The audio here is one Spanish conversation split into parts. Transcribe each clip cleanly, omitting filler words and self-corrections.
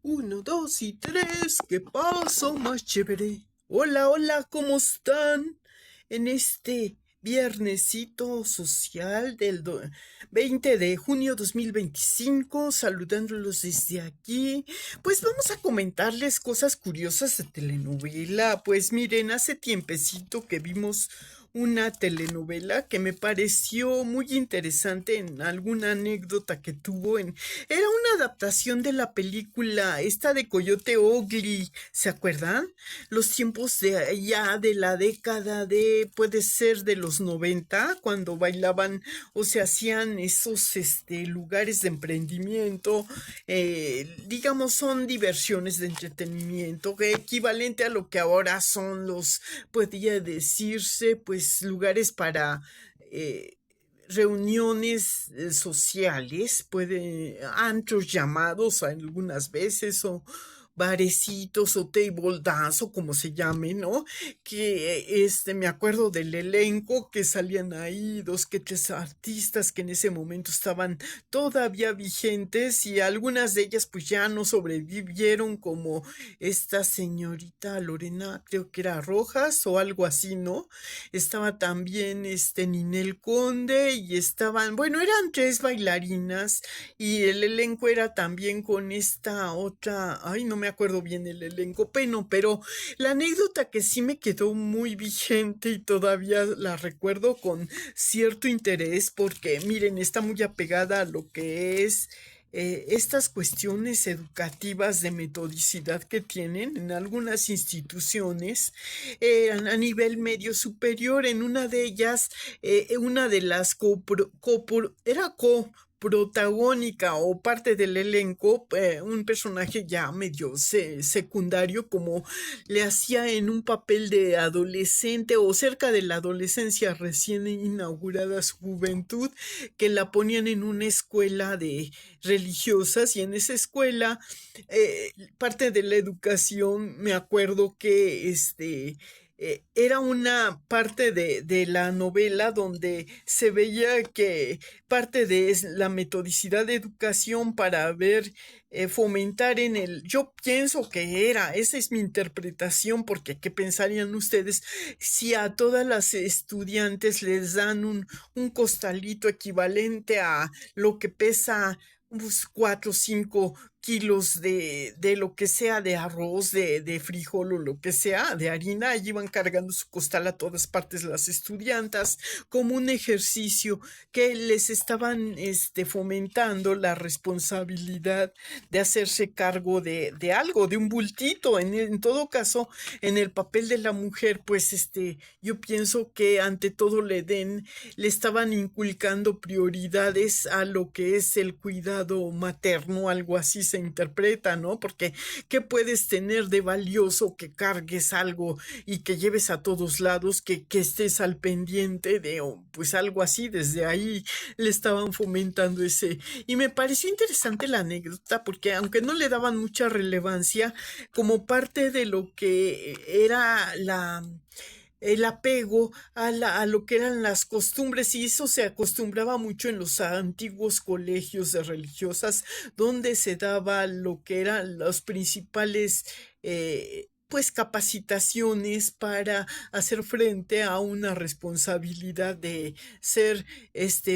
Uno, dos y tres, ¿qué pasó más chévere? Hola, hola, ¿cómo están? En este viernesito social del 20 de junio 2025, saludándolos desde aquí. Pues vamos a comentarles cosas curiosas de telenovela. Pues miren, hace tiempecito que vimos una telenovela que me pareció muy interesante en alguna anécdota que tuvo en... Era una adaptación de la película esta de Coyote Ugly, ¿se acuerdan? Los tiempos de allá de la década de, puede ser de los 90, cuando bailaban o se hacían esos lugares de emprendimiento, digamos, son diversiones de entretenimiento, que equivalente a lo que ahora son los, podría decirse, pues lugares para reuniones sociales, puede, antros llamados algunas veces, o barecitos o table dance o como se llame, ¿no? Que me acuerdo del elenco que salían ahí, dos que tres artistas que en ese momento estaban todavía vigentes y algunas de ellas pues ya no sobrevivieron, como esta señorita Lorena, creo que era Rojas o algo así, ¿no? Estaba también Ninel Conde y estaban, bueno, eran tres bailarinas y el elenco era también con esta otra, ay, no me acuerdo bien el elenco, pero la anécdota que sí me quedó muy vigente y todavía la recuerdo con cierto interés porque miren, está muy apegada a lo que es estas cuestiones educativas de metodicidad que tienen en algunas instituciones a nivel medio superior. En una de ellas, una de las era protagónica o parte del elenco, un personaje ya medio secundario, como le hacía en un papel de adolescente o cerca de la adolescencia, recién inaugurada su juventud, que la ponían en una escuela de religiosas, y en esa escuela parte de la educación, me acuerdo que era una parte de la novela donde se veía que parte de la metodicidad de educación para ver, fomentar en el, yo pienso que era, esa es mi interpretación, porque ¿qué pensarían ustedes si a todas las estudiantes les dan un costalito equivalente a lo que pesa unos 4 o 5 kilos de lo que sea, de arroz, de frijol o lo que sea, de harina? Allí iban cargando su costal a todas partes las estudiantas, como un ejercicio que les estaban fomentando la responsabilidad de hacerse cargo de algo, de un bultito. En todo caso, en el papel de la mujer, pues yo pienso que ante todo le estaban inculcando prioridades a lo que es el cuidado materno, algo así se interpreta, ¿no? Porque ¿qué puedes tener de valioso que cargues algo y que lleves a todos lados, que estés al pendiente de, pues algo así? Desde ahí le estaban fomentando ese. Y me pareció interesante la anécdota porque aunque no le daban mucha relevancia, como parte de lo que era el apego a lo que eran las costumbres, y eso se acostumbraba mucho en los antiguos colegios de religiosas, donde se daba lo que eran los principales, pues capacitaciones para hacer frente a una responsabilidad de ser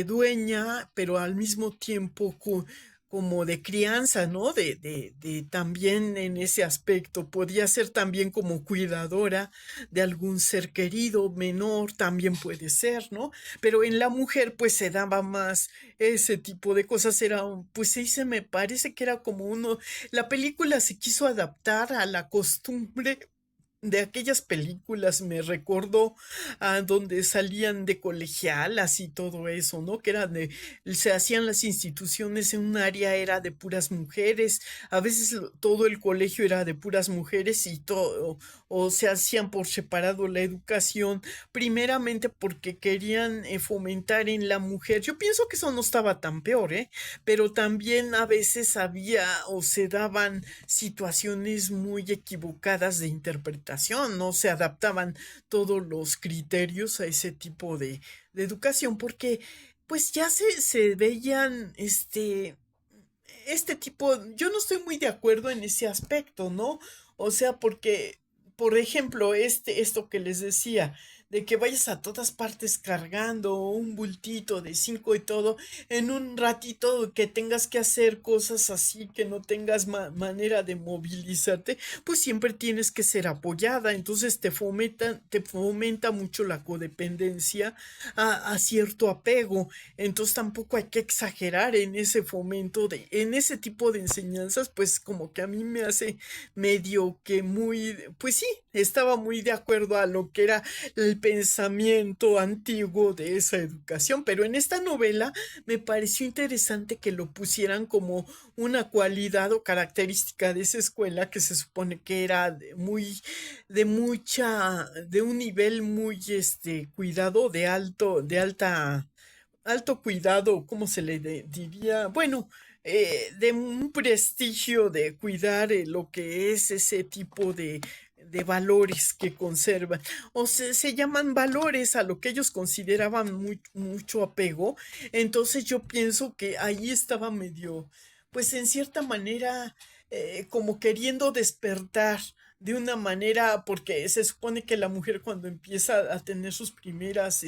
dueña, pero al mismo tiempo como de crianza, ¿no? De también en ese aspecto podía ser también como cuidadora de algún ser querido menor, también puede ser, ¿no? Pero en la mujer pues se daba más ese tipo de cosas. Era, pues sí, se me parece que era como uno, la película se quiso adaptar a la costumbre de aquellas películas. Me recordó a donde salían de colegialas y todo eso, ¿no? Que eran de, se hacían las instituciones en un área era de puras mujeres, a veces todo el colegio era de puras mujeres y todo, o se hacían por separado la educación, primeramente porque querían fomentar en la mujer. Yo pienso que eso no estaba tan peor, ¿eh? Pero también a veces había o se daban situaciones muy equivocadas de interpretación, no se adaptaban todos los criterios a ese tipo de educación, porque pues ya se veían este tipo, yo no estoy muy de acuerdo en ese aspecto, ¿no? O sea, porque, por ejemplo, esto que les decía, de que vayas a todas partes cargando un bultito de 5 y todo, en un ratito que tengas que hacer cosas así, que no tengas manera de movilizarte, pues siempre tienes que ser apoyada, entonces te fomenta mucho la codependencia a cierto apego, entonces tampoco hay que exagerar en ese fomento en ese tipo de enseñanzas, pues como que a mí me hace medio que muy, pues sí, estaba muy de acuerdo a lo que era el pensamiento antiguo de esa educación, pero en esta novela me pareció interesante que lo pusieran como una cualidad o característica de esa escuela que se supone que era de un nivel muy, cuidado, alto cuidado, ¿cómo se le diría? Bueno, de un prestigio de cuidar lo que es ese tipo de valores que conservan. O se llaman valores a lo que ellos consideraban mucho apego. Entonces yo pienso que ahí estaba medio, pues en cierta manera, como queriendo despertar de una manera, porque se supone que la mujer cuando empieza a tener sus primeras,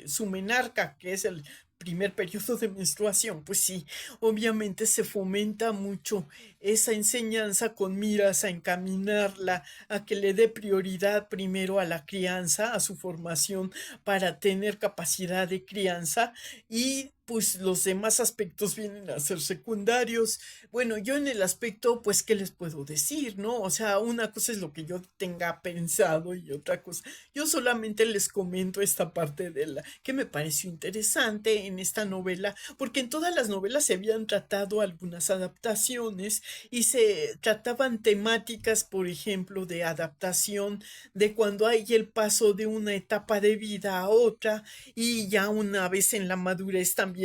su menarca, que es el primer periodo de menstruación, pues sí, obviamente se fomenta mucho esa enseñanza con miras a encaminarla, a que le dé prioridad primero a la crianza, a su formación para tener capacidad de crianza y pues los demás aspectos vienen a ser secundarios. Bueno, yo en el aspecto, pues, ¿qué les puedo decir, no? O sea, una cosa es lo que yo tenga pensado y otra cosa. Yo solamente les comento esta parte de la que me pareció interesante en esta novela, porque en todas las novelas se habían tratado algunas adaptaciones y se trataban temáticas, por ejemplo, de adaptación de cuando hay el paso de una etapa de vida a otra y ya una vez en la madurez también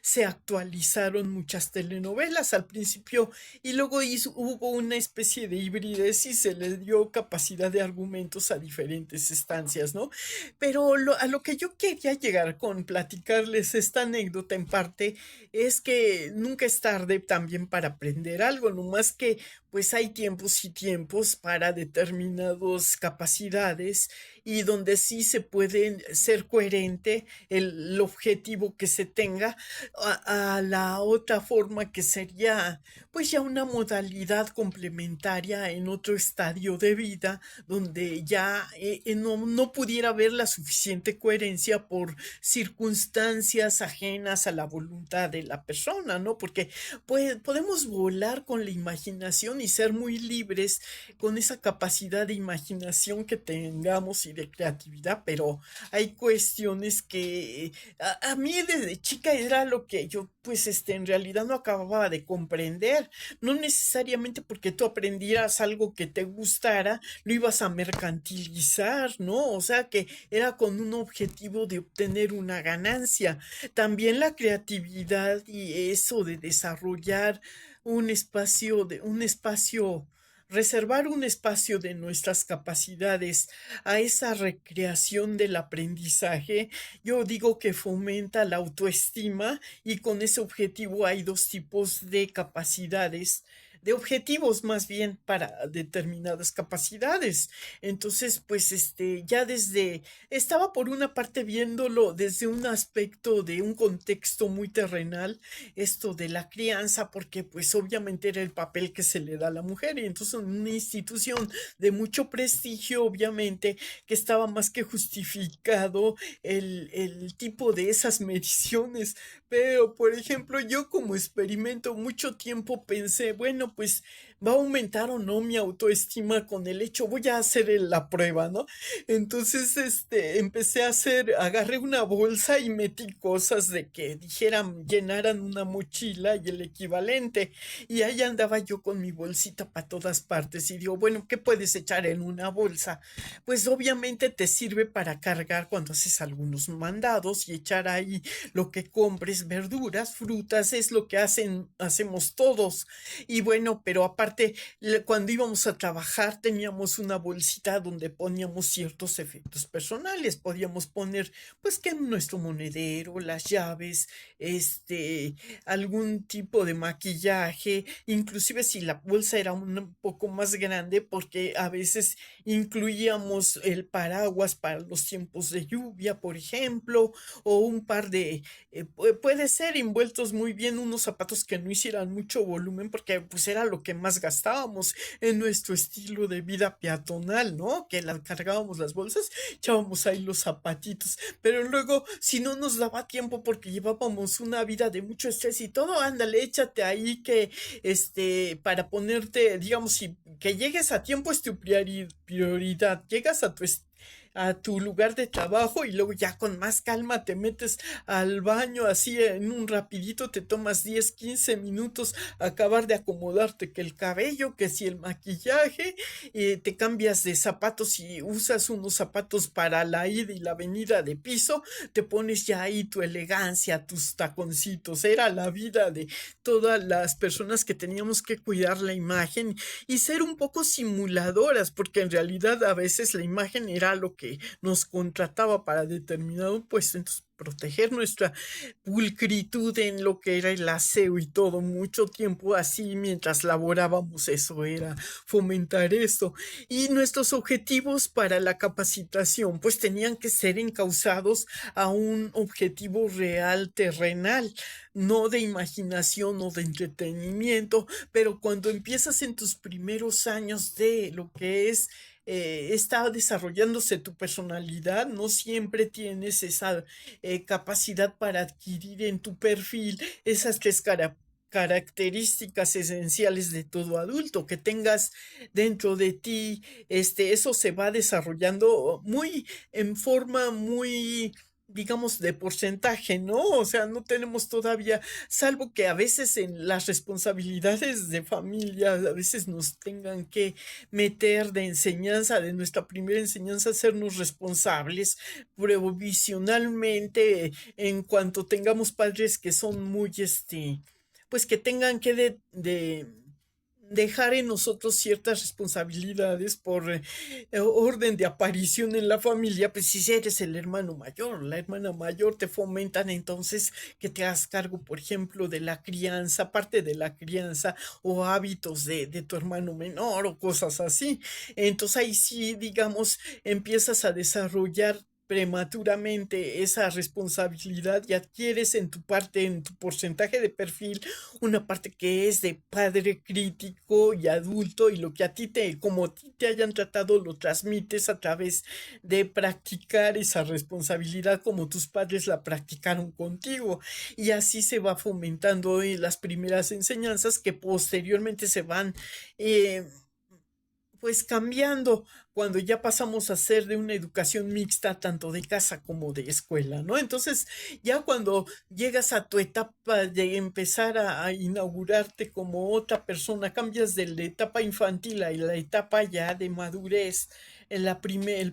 se actualizaron muchas telenovelas al principio y luego hubo una especie de hibridez y se le dio capacidad de argumentos a diferentes estancias, ¿no? Pero a lo que yo quería llegar con platicarles esta anécdota en parte es que nunca es tarde también para aprender algo, no más que pues hay tiempos y tiempos para determinadas capacidades y donde sí se puede ser coherente el objetivo que se tenga a la otra forma que sería pues ya una modalidad complementaria en otro estadio de vida donde ya no pudiera haber la suficiente coherencia por circunstancias ajenas a la voluntad de la persona, ¿no? Porque pues, podemos volar con la imaginación y ser muy libres con esa capacidad de imaginación que tengamos y de creatividad, pero hay cuestiones que a mí desde chica era lo que yo pues en realidad no acababa de comprender, no necesariamente porque tú aprendieras algo que te gustara, lo ibas a mercantilizar, ¿no? O sea que era con un objetivo de obtener una ganancia. También la creatividad y eso de desarrollar un espacio, reservar un espacio de nuestras capacidades a esa recreación del aprendizaje, yo digo que fomenta la autoestima y con ese objetivo hay dos tipos de capacidades, de objetivos más bien para determinadas capacidades. Entonces, pues ya estaba por una parte viéndolo desde un aspecto de un contexto muy terrenal, esto de la crianza, porque pues obviamente era el papel que se le da a la mujer y entonces en una institución de mucho prestigio, obviamente, que estaba más que justificado el tipo de esas mediciones. Pero, por ejemplo, yo como experimento mucho tiempo pensé, bueno, pues va a aumentar o no mi autoestima con el hecho, voy a hacer la prueba, ¿no? Entonces, empecé a agarré una bolsa y metí cosas de que dijeran, llenaran una mochila y el equivalente. Y ahí andaba yo con mi bolsita para todas partes y digo, bueno, ¿qué puedes echar en una bolsa? Pues obviamente te sirve para cargar cuando haces algunos mandados y echar ahí lo que compres, verduras, frutas, es lo que hacemos todos. Y bueno, pero aparte aparte, cuando íbamos a trabajar teníamos una bolsita donde poníamos ciertos efectos personales. Podíamos poner, pues, que nuestro monedero, las llaves, algún tipo de maquillaje, inclusive si la bolsa era un poco más grande, porque a veces incluíamos el paraguas para los tiempos de lluvia, por ejemplo, o un par de, puede ser envueltos muy bien unos zapatos que no hicieran mucho volumen, porque pues era lo que más gastábamos en nuestro estilo de vida peatonal, ¿no? Que cargábamos las bolsas, echábamos ahí los zapatitos, pero luego si no nos daba tiempo porque llevábamos una vida de mucho estrés y todo, ándale, échate ahí que, para ponerte, digamos, si que llegues a tiempo es tu prioridad, llegas a tu lugar de trabajo y luego ya con más calma te metes al baño así en un rapidito, te tomas 10 15 minutos a acabar de acomodarte que el cabello, que si el maquillaje, te cambias de zapatos y usas unos zapatos para la ida y la venida de piso, te pones ya ahí tu elegancia, tus taconcitos, era la vida de todas las personas que teníamos que cuidar la imagen y ser un poco simuladoras, porque en realidad a veces la imagen era lo que nos contrataba para determinado puesto, entonces proteger nuestra pulcritud en lo que era el aseo y todo, mucho tiempo así mientras laborábamos, eso era fomentar esto. Y nuestros objetivos para la capacitación, pues tenían que ser encausados a un objetivo real terrenal, no de imaginación o de entretenimiento, pero cuando empiezas en tus primeros años de lo que es está desarrollándose tu personalidad, no siempre tienes esa capacidad para adquirir en tu perfil esas características esenciales de todo adulto, que tengas dentro de ti, eso se va desarrollando muy en forma muy, digamos, de porcentaje, ¿no? O sea, no tenemos todavía, salvo que a veces en las responsabilidades de familia, a veces nos tengan que meter de enseñanza, de nuestra primera enseñanza, hacernos responsables provisionalmente en cuanto tengamos padres que son muy, pues que tengan que dejar en nosotros ciertas responsabilidades por orden de aparición en la familia, pues si eres el hermano mayor, la hermana mayor, te fomentan entonces que te hagas cargo, por ejemplo, de la crianza, parte de la crianza o hábitos de tu hermano menor o cosas así. Entonces ahí sí, digamos, empiezas a desarrollar prematuramente esa responsabilidad y adquieres en tu parte, en tu porcentaje de perfil, una parte que es de padre crítico y adulto y lo que a ti como a ti te hayan tratado, lo transmites a través de practicar esa responsabilidad como tus padres la practicaron contigo. Y así se va fomentando las primeras enseñanzas que posteriormente se van eh, pues cambiando cuando ya pasamos a ser de una educación mixta tanto de casa como de escuela, ¿no? Entonces, ya cuando llegas a tu etapa de empezar a inaugurarte como otra persona, cambias de la etapa infantil a la etapa ya de madurez, el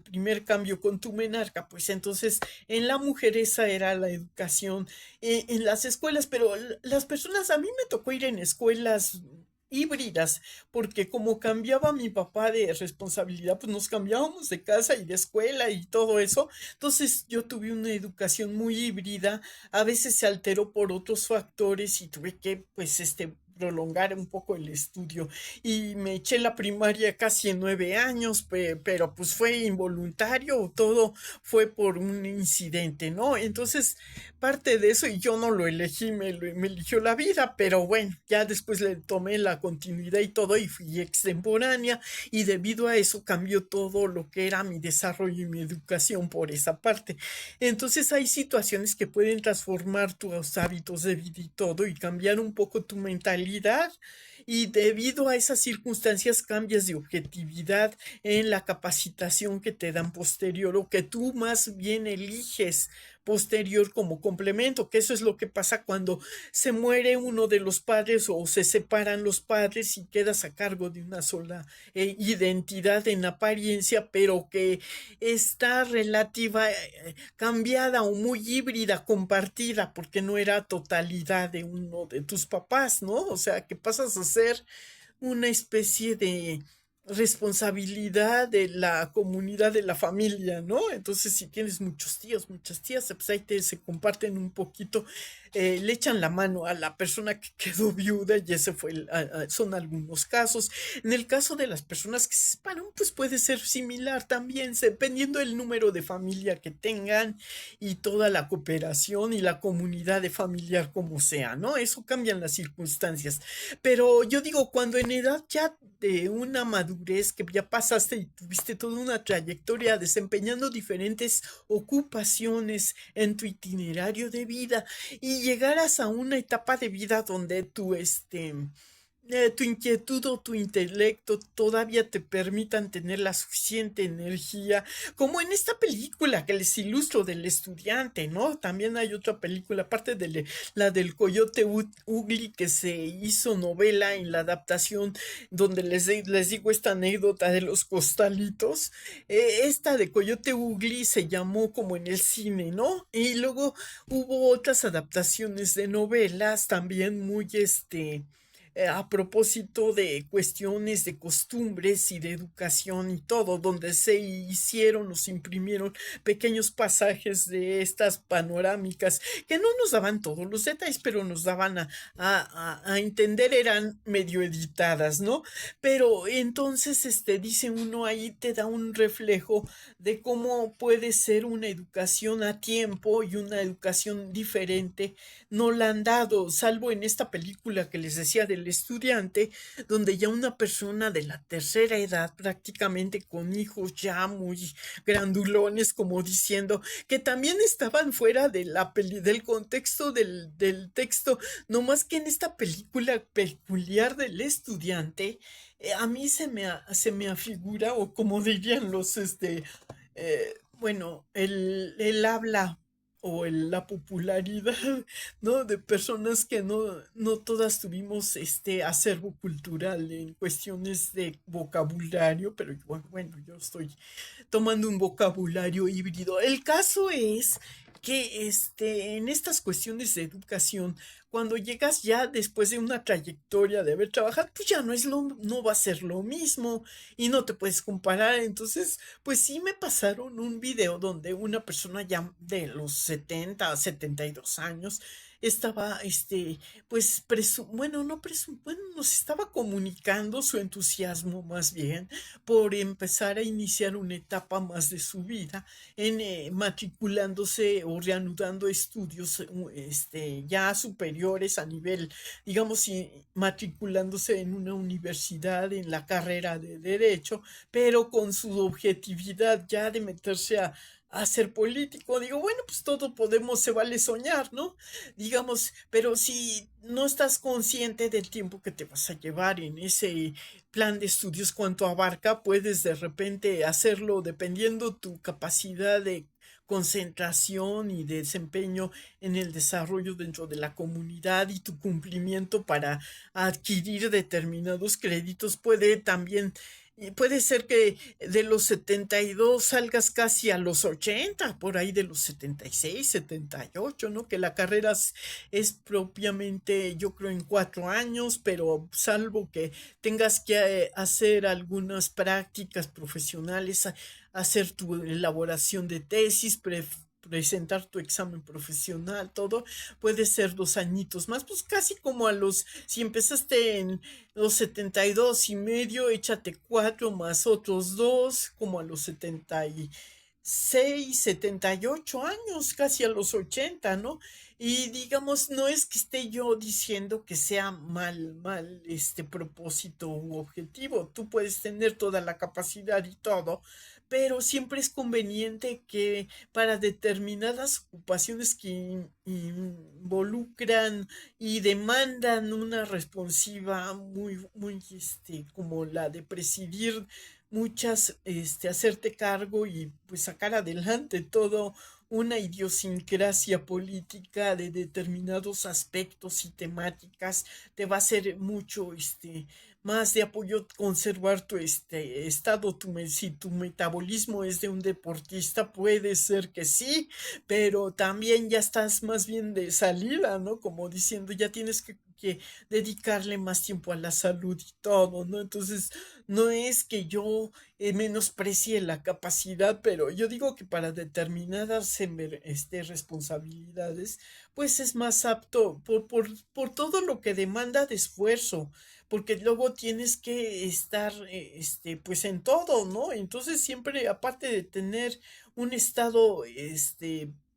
primer cambio con tu menarca, pues entonces en la mujer esa era la educación en las escuelas, pero las personas, a mí me tocó ir en escuelas híbridas, porque como cambiaba mi papá de responsabilidad, pues nos cambiábamos de casa y de escuela y todo eso. Entonces yo tuve una educación muy híbrida, a veces se alteró por otros factores y tuve que, pues, prolongar un poco el estudio y me eché la primaria casi en 9 años, pero pues fue involuntario, todo fue por un incidente, ¿no? Entonces, parte de eso y yo no lo elegí, me eligió la vida, pero bueno, ya después le tomé la continuidad y todo y fui extemporánea y debido a eso cambió todo lo que era mi desarrollo y mi educación por esa parte. Entonces hay situaciones que pueden transformar tus hábitos de vida y todo y cambiar un poco tu mentalidad y debido a esas circunstancias cambias de objetividad en la capacitación que te dan posterior o que tú más bien eliges posterior como complemento, que eso es lo que pasa cuando se muere uno de los padres o se separan los padres y quedas a cargo de una sola identidad en apariencia, pero que está relativa, cambiada o muy híbrida, compartida, porque no era totalidad de uno de tus papás, ¿no? O sea, que pasas a ser una especie de responsabilidad de la comunidad, de la familia, ¿no? Entonces, si tienes muchos tíos, muchas tías, pues ahí se comparten un poquito, le echan la mano a la persona que quedó viuda y ese fue, son algunos casos. En el caso de las personas que se separan, pues puede ser similar también, dependiendo del número de familia que tengan y toda la cooperación y la comunidad de familiar como sea, ¿no? Eso cambian las circunstancias. Pero yo digo, cuando en edad ya de una madurez que ya pasaste y tuviste toda una trayectoria desempeñando diferentes ocupaciones en tu itinerario de vida y llegaras a una etapa de vida donde tu inquietud o tu intelecto todavía te permitan tener la suficiente energía, como en esta película que les ilustro del estudiante, ¿no? También hay otra película, aparte de la del Coyote Ugly, que se hizo novela en la adaptación, donde les digo esta anécdota de los costalitos. Esta de Coyote Ugly se llamó como en el cine, ¿no? Y luego hubo otras adaptaciones de novelas también muy a propósito de cuestiones de costumbres y de educación y todo, donde se hicieron o se imprimieron pequeños pasajes de estas panorámicas que no nos daban todos los detalles, pero nos daban a entender, eran medio editadas, ¿no? Pero entonces, dice uno ahí, te da un reflejo de cómo puede ser una educación a tiempo y una educación diferente no la han dado, salvo en esta película que les decía del estudiante, donde ya una persona de la tercera edad, prácticamente con hijos ya muy grandulones, como diciendo, que también estaban fuera de del contexto del texto, no más que en esta película peculiar del estudiante, a mí se me afigura, o como dirían los, bueno, el habla o la popularidad, ¿no? De personas que no todas tuvimos este acervo cultural en cuestiones de vocabulario, pero bueno, yo estoy tomando un vocabulario híbrido. El caso es que en estas cuestiones de educación, cuando llegas ya después de una trayectoria de haber trabajado, pues ya no va a ser lo mismo y no te puedes comparar. Entonces, pues sí me pasaron un video donde una persona ya de los 70 a 72 años estaba, pues, bueno, no bueno, nos estaba comunicando su entusiasmo más bien por empezar a iniciar una etapa más de su vida en matriculándose o reanudando estudios ya superiores a nivel, digamos, matriculándose en una universidad en la carrera de derecho, pero con su objetividad ya de meterse a ser político. Digo, bueno, pues todo podemos, se vale soñar, ¿no? Digamos, pero si no estás consciente del tiempo que te vas a llevar en ese plan de estudios, cuánto abarca, puedes de repente hacerlo dependiendo tu capacidad de concentración y de desempeño en el desarrollo dentro de la comunidad y tu cumplimiento para adquirir determinados créditos puede también puede ser que de los 72 salgas casi a los 80 por ahí de los 76 78, ¿no? Que la carrera es propiamente, yo creo, en 4 años, pero salvo que tengas que hacer algunas prácticas profesionales, hacer tu elaboración de tesis, presentar tu examen profesional, todo, puede ser 2 añitos más, pues casi como a los, si empezaste en los 72 y medio, échate 4 más otros 2, como a los 76 78 años, casi a los 80, ¿no? Y digamos, no es que esté yo diciendo que sea mal este propósito u objetivo. Tú puedes tener toda la capacidad y todo, pero siempre es conveniente que para determinadas ocupaciones que involucran y demandan una responsiva muy, como la de presidir muchas, hacerte cargo y pues sacar adelante todo una idiosincrasia política de determinados aspectos y temáticas, te va a ser mucho, más de apoyo conservar tu estado, si tu metabolismo es de un deportista, puede ser que sí, pero también ya estás más bien de salida, ¿no? Como diciendo, ya tienes que que dedicarle más tiempo a la salud y todo, ¿no? Entonces, no es que yo menosprecie la capacidad, pero yo digo que para determinadas responsabilidades, pues es más apto por todo lo que demanda de esfuerzo, porque luego tienes que estar, pues en todo, ¿no? Entonces siempre, aparte de tener un estado,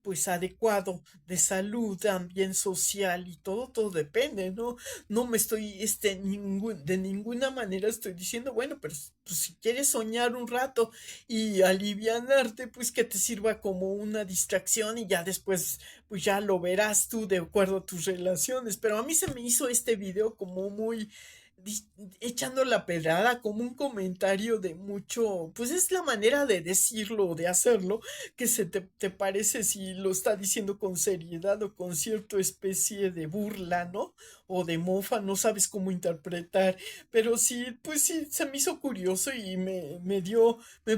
pues adecuado de salud, también social y todo, todo depende, ¿no? No me estoy, de ninguna manera estoy diciendo, bueno, pero pues, si quieres soñar un rato y alivianarte, pues que te sirva como una distracción y ya después, pues ya lo verás tú de acuerdo a tus relaciones. Pero a mí se me hizo este video como muy dis- echando la pedrada, como un comentario de mucho, pues es la manera de decirlo o de hacerlo, que te parece si lo está diciendo con seriedad o con cierta especie de burla, ¿no? O de mofa, no sabes cómo interpretar, pero sí, pues sí, se me hizo curioso y me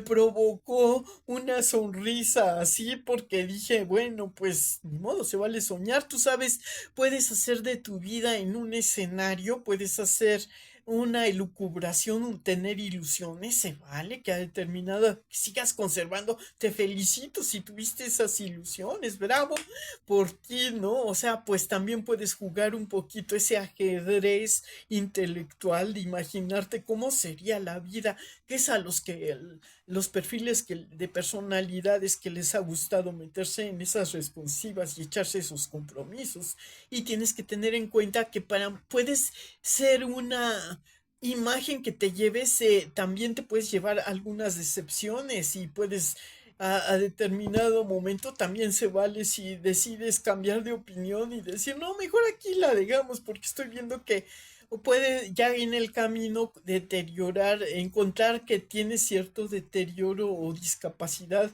provocó una sonrisa así porque dije, bueno, pues ni modo, se vale soñar, tú sabes, puedes hacer de tu vida en un escenario, puedes hacer una elucubración, un tener ilusiones, se vale que a determinada, que sigas conservando, te felicito si tuviste esas ilusiones, bravo por ti, ¿no? O sea, pues también puedes jugar un poquito ese ajedrez intelectual de imaginarte cómo sería la vida, que es a los que los perfiles de personalidades que les ha gustado meterse en esas responsivas y echarse esos compromisos. Y tienes que tener en cuenta que puedes ser una imagen que te lleves, también te puedes llevar algunas decepciones y puedes a determinado momento también se vale si decides cambiar de opinión y decir, no, mejor aquí la dejamos porque estoy viendo que o puede ya en el camino deteriorar, encontrar que tiene cierto deterioro o discapacidad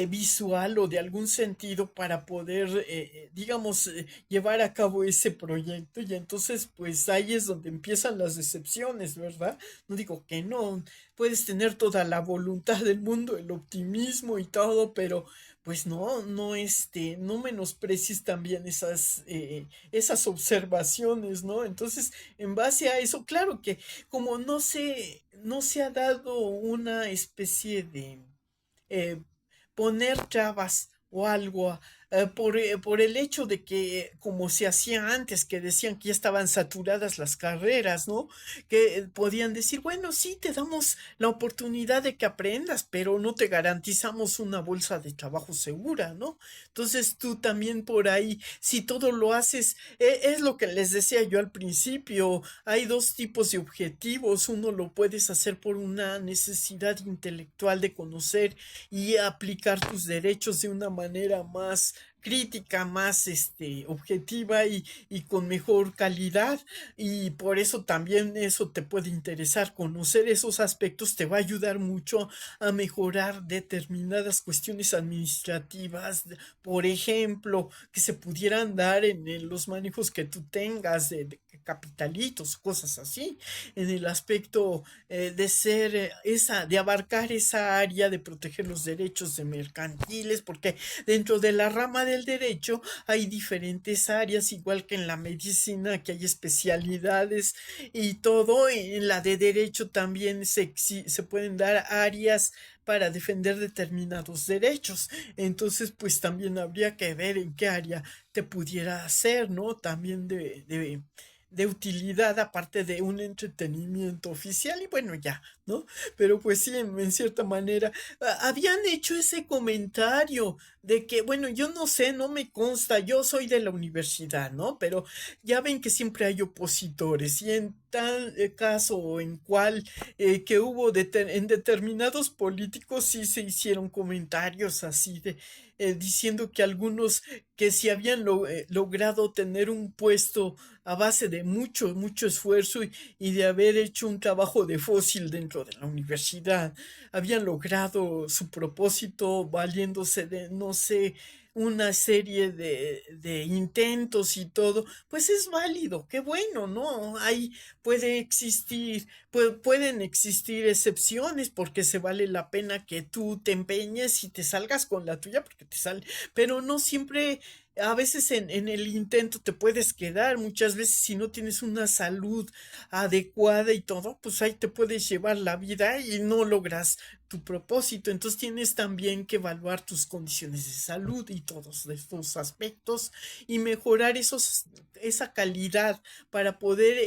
visual o de algún sentido para poder, digamos, llevar a cabo ese proyecto y entonces pues ahí es donde empiezan las decepciones, ¿verdad? No digo que no, puedes tener toda la voluntad del mundo, el optimismo y todo, pero pues no, no, no menosprecies también esas observaciones, ¿no? Entonces, en base a eso, claro que como no se ha dado una especie de eh, poner trabas o algo por el hecho de que como se hacía antes, que decían que ya estaban saturadas las carreras, ¿no? Que podían decir, bueno, sí, te damos la oportunidad de que aprendas, pero no te garantizamos una bolsa de trabajo segura, ¿no? Entonces tú también por ahí, si todo lo haces, es lo que les decía yo al principio, hay dos tipos de objetivos, uno lo puedes hacer por una necesidad intelectual de conocer y aplicar tus derechos de una manera más crítica, más objetiva y con mejor calidad y por eso también eso te puede interesar, conocer esos aspectos te va a ayudar mucho a mejorar determinadas cuestiones administrativas, por ejemplo, que se pudieran dar en los manejos que tú tengas de capitalitos, cosas así, en el aspecto de ser de abarcar esa área de proteger los derechos de mercantiles, porque dentro de la rama del derecho hay diferentes áreas, igual que en la medicina, que hay especialidades y todo, en la de derecho también se pueden dar áreas para defender determinados derechos. Entonces, pues también habría que ver en qué área te pudiera hacer, ¿no? También de utilidad aparte de un entretenimiento oficial y bueno ya, ¿no? Pero pues sí, en cierta manera habían hecho ese comentario de que, bueno, yo no sé, no me consta, yo soy de la universidad, ¿no? Pero ya ven que siempre hay opositores y en tal caso o en cual que hubo en determinados políticos sí se hicieron comentarios así de diciendo que algunos que si habían logrado tener un puesto a base de mucho, mucho esfuerzo y de haber hecho un trabajo de fósil dentro de la universidad, habían logrado su propósito valiéndose de, no sé, una serie de intentos y todo, pues es válido, qué bueno, ¿no? Ahí pueden existir excepciones porque se vale la pena que tú te empeñes y te salgas con la tuya porque te sale, pero no siempre a veces en el intento te puedes quedar, muchas veces si no tienes una salud adecuada y todo, pues ahí te puedes llevar la vida y no logras tu propósito. Entonces tienes también que evaluar tus condiciones de salud y todos estos aspectos y mejorar esa calidad para poder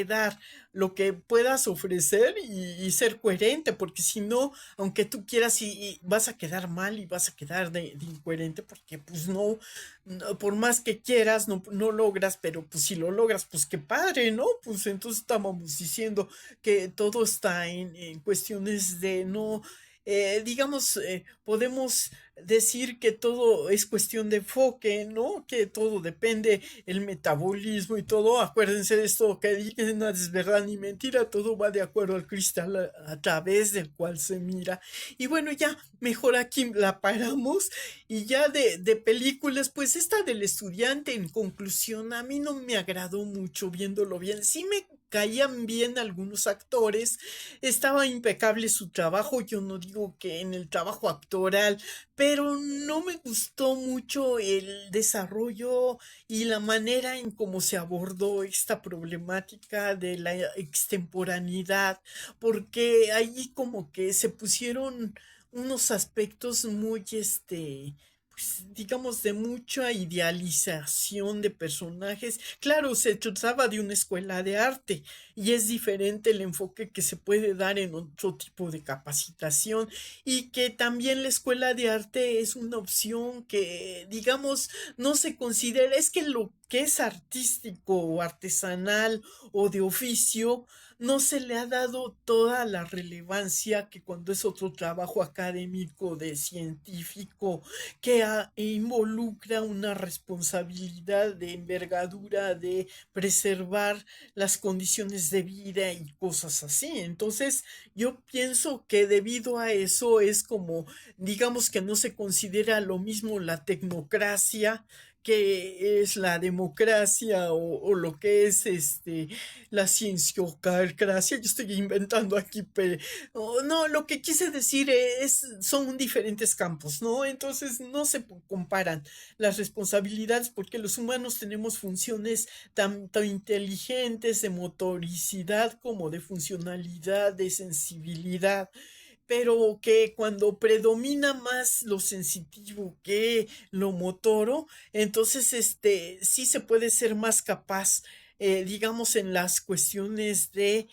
dar lo que puedas ofrecer y ser coherente, porque si no, aunque tú quieras y vas a quedar mal y vas a quedar de incoherente, porque pues no, por más que quieras, no logras, pero pues si lo logras, pues qué padre, ¿no? Pues entonces estábamos diciendo que todo está en cuestiones de no, digamos, podemos decir que todo es cuestión de enfoque, ¿no? Que todo depende, el metabolismo y todo. Acuérdense de esto que dije, nada es verdad ni mentira, todo va de acuerdo al cristal a través del cual se mira. Y bueno, ya mejor aquí la paramos. Y ya de películas, pues esta del estudiante, en conclusión, a mí no me agradó mucho viéndolo bien. Sí me caían bien algunos actores, estaba impecable su trabajo, yo no digo que en el trabajo actoral, pero no me gustó mucho el desarrollo y la manera en cómo se abordó esta problemática de la extemporaneidad, porque ahí como que se pusieron unos aspectos muy, pues, digamos, de mucha idealización de personajes. Claro, se trataba de una escuela de arte y es diferente el enfoque que se puede dar en otro tipo de capacitación y que también la escuela de arte es una opción que, digamos, no se considera, es que lo que es artístico o artesanal o de oficio, no se le ha dado toda la relevancia que cuando es otro trabajo académico de científico que involucra una responsabilidad de envergadura de preservar las condiciones de vida y cosas así. Entonces, yo pienso que debido a eso es como, digamos que no se considera lo mismo la tecnocracia que es la democracia o lo que es la cienciocracia. Yo estoy inventando aquí, pero no, lo que quise decir son diferentes campos, ¿no? Entonces no se comparan las responsabilidades porque los humanos tenemos funciones tanto inteligentes de motoricidad como de funcionalidad, de sensibilidad, pero que cuando predomina más lo sensitivo que lo motoro, entonces sí se puede ser más capaz, digamos, en las cuestiones de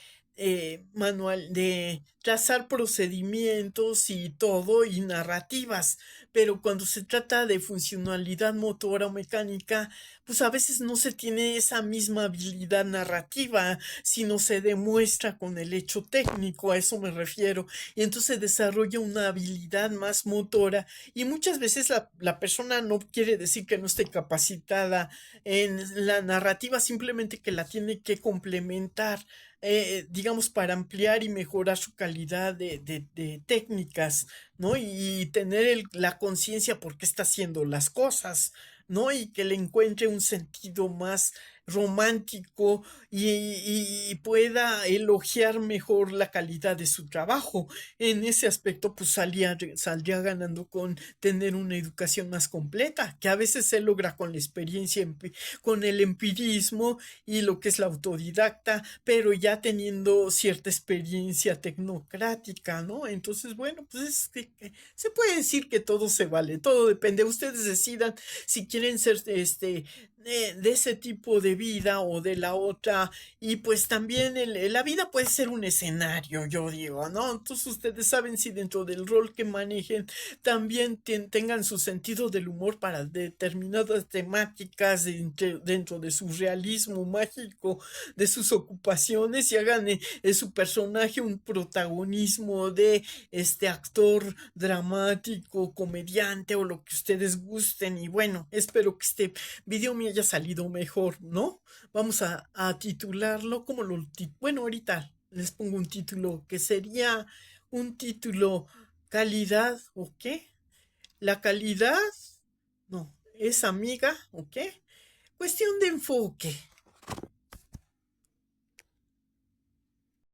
manual, de trazar procedimientos y todo, y narrativas, pero cuando se trata de funcionalidad motora o mecánica, pues a veces no se tiene esa misma habilidad narrativa, sino se demuestra con el hecho técnico, a eso me refiero, y entonces desarrolla una habilidad más motora y muchas veces la persona no quiere decir que no esté capacitada en la narrativa, simplemente que la tiene que complementar, digamos, para ampliar y mejorar su calidad de técnicas, ¿no? Y tener la conciencia por qué está haciendo las cosas, ¿no? Y que le encuentre un sentido más romántico y pueda elogiar mejor la calidad de su trabajo. En ese aspecto, pues saldría ganando con tener una educación más completa, que a veces se logra con la experiencia, con el empirismo y lo que es la autodidacta, pero ya teniendo cierta experiencia tecnocrática, ¿no? Entonces, bueno, pues que se puede decir que todo se vale, todo depende. Ustedes decidan si quieren ser de ese tipo de vida o de la otra, y pues también la vida puede ser un escenario, yo digo, ¿no? Entonces ustedes saben si dentro del rol que manejen también tengan su sentido del humor para determinadas temáticas dentro de su realismo mágico, de sus ocupaciones, y hagan su personaje un protagonismo de este actor dramático, comediante o lo que ustedes gusten. Y bueno, espero que este video me haya salido mejor, ¿no? Vamos a titularlo como bueno, ahorita les pongo un título que sería un título calidad, ¿o qué? La calidad, no, es amiga, ¿o qué? Cuestión de enfoque.